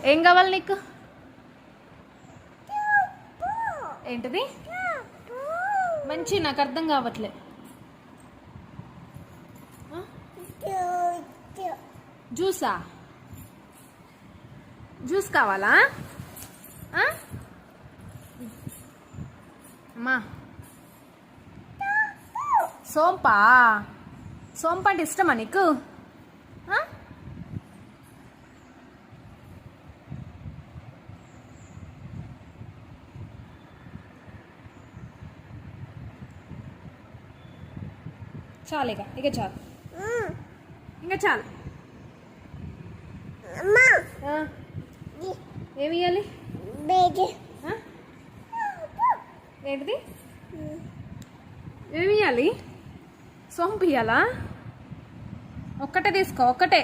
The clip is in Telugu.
ఏం కావాలి నీకు? ఏంటిది? మంచి నాకు అర్థం కావట్లే. జ్యూసా? జ్యూస్ కావాలా అమ్మా? సోంపా? సోంప అంటే ఇష్టమా నీకు? చాలు ఇక చాలు, ఇంకా చాలు. ఏమి ఇవ్వాలి? ఏంటిది? ఏమి ఇవ్వాలి? సోంపు ఇవ్వాలా? ఒక్కటే తీసుకో, ఒక్కటే.